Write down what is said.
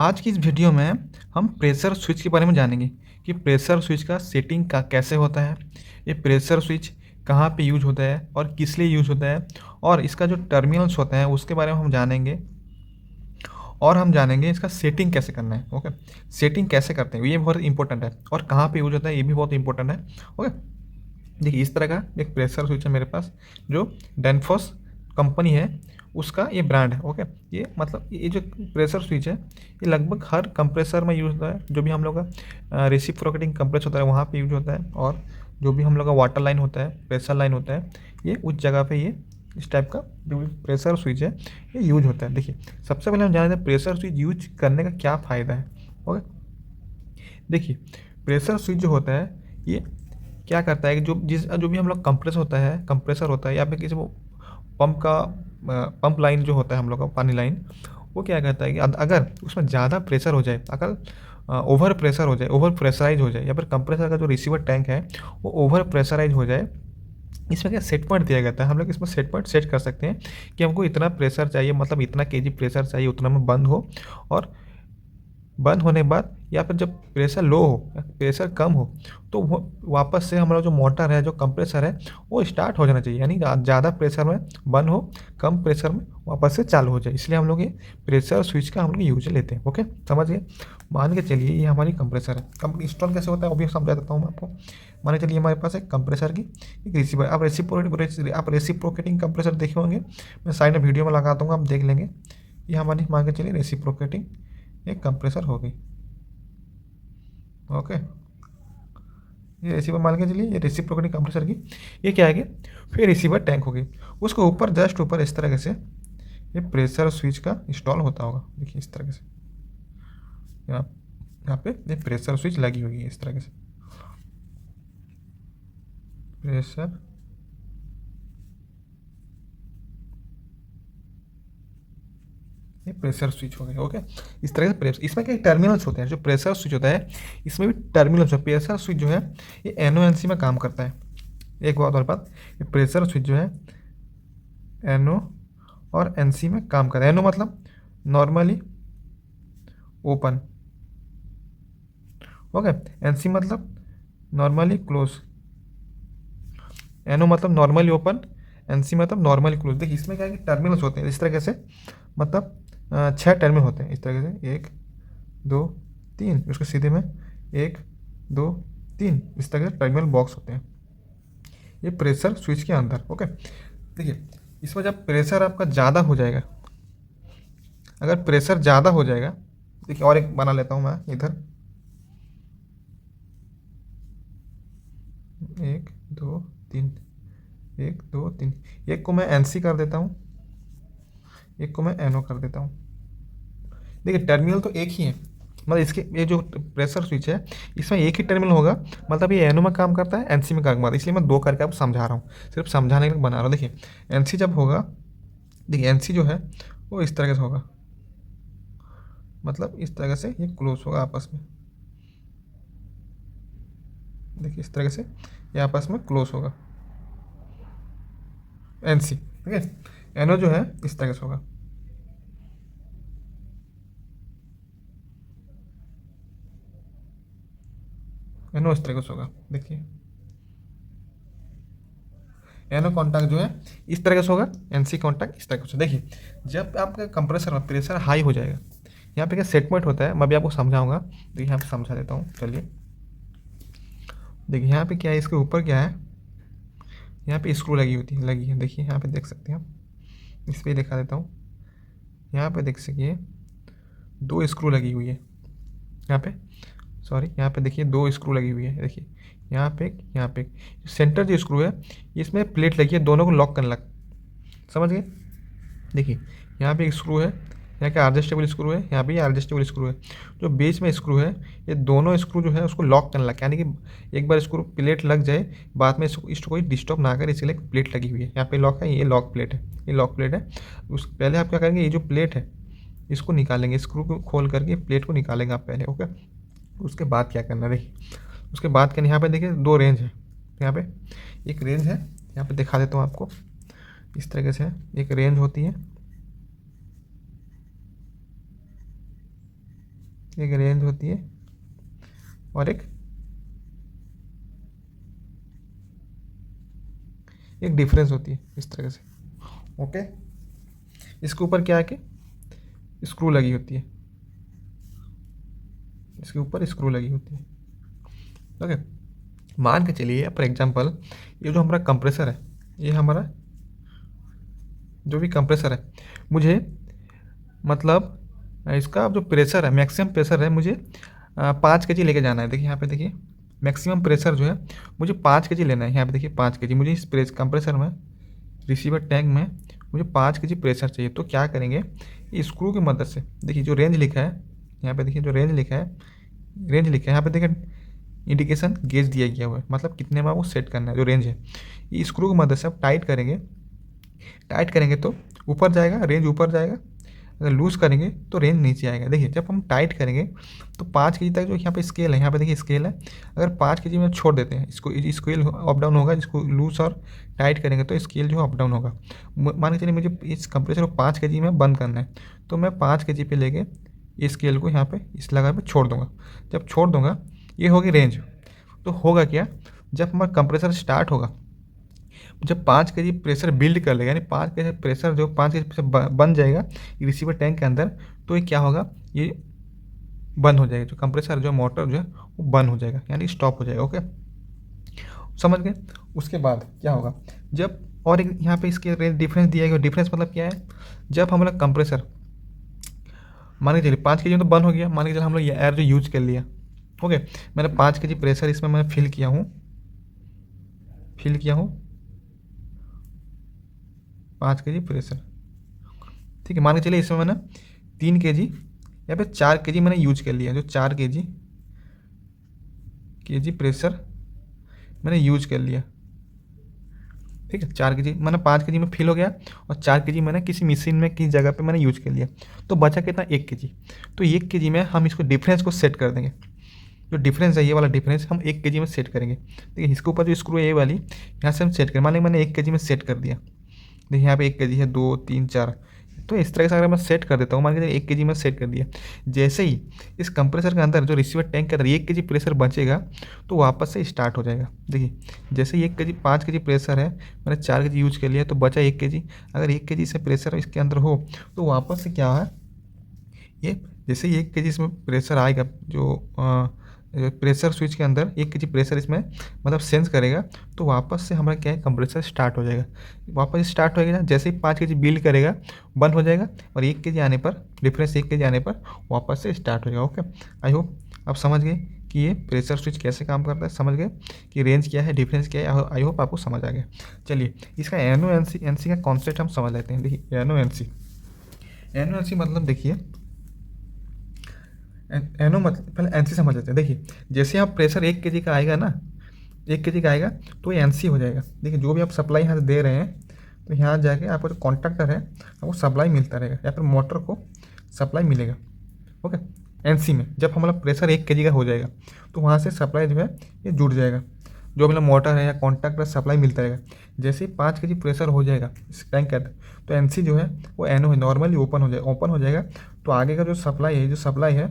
आज की इस वीडियो में हम प्रेशर स्विच के बारे में जानेंगे कि प्रेशर स्विच का सेटिंग का कैसे होता है, ये प्रेशर स्विच कहाँ पे यूज होता है और किस लिए यूज होता है, और इसका जो टर्मिनल्स होते हैं उसके बारे में हम जानेंगे। और हम जानेंगे इसका सेटिंग कैसे करना है। ओके, सेटिंग कैसे करते हैं ये बहुत इंपॉर्टेंट है, और कहाँ पे यूज होता है ये भी बहुत इंपॉर्टेंट है। ओके, देखिए इस तरह का एक प्रेशर स्विच है मेरे पास, जो डेनफोस कंपनी है, उसका ये ब्रांड है। ओके, ये मतलब ये जो प्रेशर स्विच है ये लगभग हर कंप्रेसर में यूज़ होता है। जो भी हम लोग का रेसिप्रोकेटिंग कंप्रेस होता है वहाँ पे यूज होता है, और जो भी हम लोग का वाटर लाइन होता है, प्रेशर लाइन होता है, ये उस जगह पे ये इस टाइप का जो भी प्रेशर स्विच है ये यूज होता है। देखिए सबसे पहले हम जानते हैं प्रेशर स्विच यूज करने का क्या फ़ायदा है। ओके, देखिए प्रेशर स्विच जो होता है ये क्या करता है कि जो भी हम लोग कंप्रेसर होता है या फिर किसी वो पंप लाइन जो होता है हम लोग का पानी लाइन, वो क्या कहता है कि अगर उसमें ज़्यादा प्रेशर हो जाए, अगर ओवर प्रेशर हो जाए, ओवर प्रेशराइज हो जाए, या फिर कंप्रेसर का जो रिसीवर टैंक है वो ओवर प्रेशराइज हो जाए, इसमें क्या सेट पॉइंट दिया जाता है। हम लोग इसमें सेट पॉइंट सेट कर सकते हैं कि हमको इतना प्रेशर चाहिए, मतलब इतना केजी प्रेशर चाहिए, उतना में बंद हो, और बंद होने के बाद या फिर जब प्रेशर लो हो या प्रेशर कम हो तो वो वापस से हमारा जो मोटर है, जो कंप्रेसर है, वो स्टार्ट हो जाना चाहिए, यानी ज़्यादा प्रेशर में बंद हो, कम प्रेशर में वापस से चालू हो जाए। इसलिए हम लोग ये प्रेशर स्विच का हम लोग यूज लेते हैं। ओके, समझ गए। मान के चलिए ये हमारी कंप्रेसर है। इंस्टॉल कैसे होता है वो भी समझा देता हूँ मैं आपको। मान के चलिए हमारे पास एक कंप्रेसर की एक रिसीवर, आप रेसिप्रोकेटिंग कंप्रेसर देखे होंगे, मैं साइड में वीडियो में लगा दूँगा, आप देख लेंगे। ये हमारी मान के चलिए रेसिप्रोकेटिंग एक कंप्रेसर हो गई। ओके, ये रिसीवर मान के चलिए, ये रेसिप्रोकेटिंग कंप्रेसर की ये क्या है कि फिर रिसीवर टैंक होगी, उसके ऊपर जस्ट ऊपर इस तरह से ये प्रेशर स्विच का इंस्टॉल होता होगा। देखिए इस तरह से यहाँ यहाँ पे ये प्रेशर स्विच लगी हुई है इस तरह से, प्रेशर ये प्रेशर स्विच हो गया। ओके, इस तरह से प्रेशर, इसमें क्या टर्मिनल्स होते हैं। जो प्रेशर स्विच होता है इसमें भी टर्मिनल्स है। प्रेशर स्विच जो है ये NO NC में काम करता है। एक बात और बात, ये प्रेशर स्विच जो है NO और NC में काम करता है। NO मतलब नॉर्मली ओपन, ओके, NC मतलब नॉर्मली क्लोज। NO मतलब नॉर्मली ओपन, NC मतलब नॉर्मली क्लोज। देखिए इसमें क्या है कि टर्मिनल्स होते हैं इस तरह से, मतलब 6 टर्मिनल होते हैं इस तरह से, 1 2 3, उसके सीधे में 1 2 3, इस तरह के टर्मिनल बॉक्स होते हैं ये प्रेशर स्विच के अंदर। ओके, देखिए इसमें जब प्रेशर आपका ज़्यादा हो जाएगा, अगर प्रेशर ज़्यादा हो जाएगा, देखिए और एक बना लेता हूँ मैं इधर, 1 2 3, 1 2 3, एक को मैं NC कर देता हूँ, एक को मैं NO कर देता हूँ। देखिए टर्मिनल तो एक ही है, मतलब इसके ये जो प्रेशर स्विच है इसमें एक ही टर्मिनल होगा, मतलब ये NO में काम करता है, NC में काम करता है, इसलिए मैं दो करके आपको समझा रहा हूँ, सिर्फ समझाने के लिए बना रहा हूँ। देखिए NC जब होगा, देखिए NC जो है वो इस तरह से होगा, मतलब इस तरह से ये क्लोज होगा आपस में। देखिए इस तरह से ये आपस में क्लोज होगा NC। ठीक है, NO जो है इस तरह से होगा। NO इस तरह से होगा। देखिए NO कॉन्टैक्ट जो है इस तरह से होगा, NC कॉन्टैक्ट इस तरह से। देखिए जब आपका कंप्रेसर में प्रेशर हाई हो जाएगा, यहाँ पे क्या सेट पॉइंट होता है, मैं भी आपको समझाऊंगा। देखिए यहाँ पे समझा देता हूँ, चलिए। देखिए यहाँ पे क्या है, इसके ऊपर क्या है, यहाँ पे स्क्रू लगी है। देखिए यहाँ पे देख सकते हैं आप, इस पर दिखा देता हूँ। यहाँ पे देख सकिए 2 स्क्रू लगी हुई है, यहाँ पे सॉरी, यहाँ पे देखिए 2 स्क्रू लगी हुई है। देखिए यहाँ पे एक, यहाँ पे एक, सेंटर जो स्क्रू है इसमें प्लेट लगी है, दोनों को लॉक करने लग, समझ गए। देखिए यहाँ पे एक स्क्रू है, यहाँ का एडजस्टेबल स्क्रू है, यहाँ पे एडजस्टेबल स्क्रू है। जो बीच में स्क्रू है ये दोनों स्क्रू जो है उसको लॉक करने लगा, यानी कि एक बार स्क्रू प्लेट लग जाए बाद में इसको कोई डिस्टर्ब ना करे, इसलिए प्लेट लगी हुई है। यहाँ पे लॉक है, ये लॉक प्लेट है, ये लॉक प्लेट है। उस पहले आप क्या करेंगे, ये जो प्लेट है इसको निकालेंगे, स्क्रू को खोल करके प्लेट को निकालेंगे आप पहले। ओके, उसके बाद क्या करना है, देखिए उसके बाद क्या, यहाँ पे देखिए 2 रेंज है, यहाँ पे एक रेंज है, यहाँ पे दिखा देता हूँ आपको, इस तरीके से एक रेंज होती है, एक रेंज होती है और एक डिफरेंस होती है इस तरह से। ओके, इसके ऊपर क्या है कि स्क्रू लगी होती है, इसके ऊपर स्क्रू लगी होती है। ओके, मान के चलिए फॉर एग्जांपल ये जो हमारा कंप्रेसर है, ये हमारा जो भी कंप्रेसर है, मुझे मतलब इसका जो प्रेशर है, मैक्सिमम प्रेशर है, मुझे 5 kg लेके जाना है। देखिए यहाँ पे देखिए मैक्सिमम प्रेशर जो है मुझे 5 kg लेना है। यहाँ पे देखिए 5 kg मुझे इस कंप्रेसर में, रिसीवर टैंक में मुझे 5 kg प्रेशर चाहिए। तो क्या करेंगे, ये स्क्रू की मदद से, देखिए जो रेंज लिखा है यहाँ पे, देखिए जो रेंज लिखा है, यहाँ पे देखिए इंडिकेशन गेज दिया गया हुआ है, मतलब कितने में वो सेट करना है जो रेंज है। ये स्क्रू की मदद से आप टाइट करेंगे तो ऊपर जाएगा, रेंज ऊपर जाएगा। अगर लूज़ करेंगे तो रेंज नीचे आएगा। देखिए जब हम टाइट करेंगे तो 5 kg तक जो यहाँ पे स्केल है, यहाँ पे देखिए स्केल है, अगर 5 kg में छोड़ देते हैं इसको, स्केल अप डाउन होगा। इसको लूज़ और टाइट करेंगे तो स्केल जो अप डाउन होगा। मान के चलिए मुझे इस कंप्रेसर को 5 kg में बंद करना है, तो मैं 5 kg पे लेके इस स्केल को यहाँ पे इस लगा पे छोड़ दूँगा। जब छोड़ दूँगा ये होगी रेंज। तो होगा क्या, जब हमारा कंप्रेसर स्टार्ट होगा, जब 5 kg प्रेशर बिल्ड कर लेगा, यानी 5 kg प्रेशर जो 5 kg प्रेशर बन जाएगा रिसीवर टैंक के अंदर, तो ये क्या होगा, ये बंद हो जाएगा। जो कंप्रेसर जो मोटर जो है वो बंद हो जाएगा, यानी स्टॉप हो जाएगा। ओके, समझ गए। उसके बाद क्या होगा, जब और एक यहाँ पे इसके रेंज डिफरेंस दिया गया। डिफरेंस मतलब क्या है, जब हम लोग कंप्रेसर मान के चलिए 5 kg में तो बंद हो गया, मान के चलिए हम लोग ये एयर जो यूज कर लिया। ओके, मैंने 5 kg प्रेशर इसमें मैं फिल किया हूँ 5 kg प्रेशर, ठीक है। मान के चलिए इसमें मैंने 3 kg या फिर 4 kg मैंने यूज कर लिया। जो 4 kg प्रेशर मैंने यूज कर लिया, ठीक है। 4 kg मैंने 5 kg में फिल हो गया और 4 kg मैंने किसी मशीन में किसी जगह पे मैंने यूज कर लिया, तो बचा कितना 1 kg। तो 1 kg में हम इसको डिफरेंस को सेट कर देंगे। जो डिफरेंस है ये वाला डिफरेंस हम 1 kg में सेट करेंगे। देखिए इसके ऊपर जो स्क्रू है ये वाली, यहाँ से हम सेट करें। मान लीजिए मैंने 1 kg में सेट कर दिया। देखिए यहाँ पे 1 kg है, 2 3 4, तो इस तरह से अगर मैं सेट कर देता हूँ, मान लीजिए 1 kg में सेट कर दिया। जैसे ही इस कंप्रेसर के अंदर जो रिसीवर टैंक के अंदर 1 kg प्रेशर बचेगा तो वापस से स्टार्ट हो जाएगा। देखिए जैसे ही 5 kg प्रेशर है, मैंने 4 kg यूज कर लिया तो बचा 1 kg। अगर 1 kg से प्रेशर इसके अंदर हो तो वापस से क्या है, ये जैसे ही 1 kg इसमें प्रेशर आएगा, जो प्रेशर स्विच के अंदर 1 kg प्रेशर इसमें मतलब सेंस करेगा, तो वापस से हमारा क्या है, कंप्रेसर स्टार्ट हो जाएगा। वापस स्टार्ट होएगा ना, जैसे ही 5 kg बिल्ड करेगा बंद हो जाएगा, और 1 kg आने पर, डिफरेंस 1 kg आने पर वापस से स्टार्ट हो जाएगा। ओके, आई होप आप समझ गए कि ये प्रेशर स्विच कैसे काम करता है, समझ गए कि रेंज क्या है, डिफरेंस क्या है। आई होप आपको समझ आ गया। चलिए इसका NO-NC का कॉन्सेप्ट हम समझ लेते हैं। देखिए NO-NC मतलब, देखिए एनो मतलब पहले एनसी समझ लेते हैं। देखिए जैसे आप प्रेशर 1 kg का आएगा ना, 1 kg का आएगा तो ये एनसी हो जाएगा। देखिए जो भी आप सप्लाई यहाँ से दे रहे हैं, तो यहाँ जाके आपको जो कॉन्ट्रैक्टर है आपको सप्लाई मिलता रहेगा, या फिर मोटर को सप्लाई मिलेगा। ओके, एनसी में जब हमारा प्रेशर 1 kg का हो जाएगा तो वहाँ से सप्लाई जो है ये जुड़ जाएगा, जो मतलब मोटर है या कॉन्ट्रैक्टर सप्लाई मिलता रहेगा। जैसे ही 5 kg प्रेशर हो जाएगा इस टैंक के अंदर, तो एनसी जो है वो एनो नॉर्मली ओपन हो जाएगा। तो आगे का जो सप्लाई है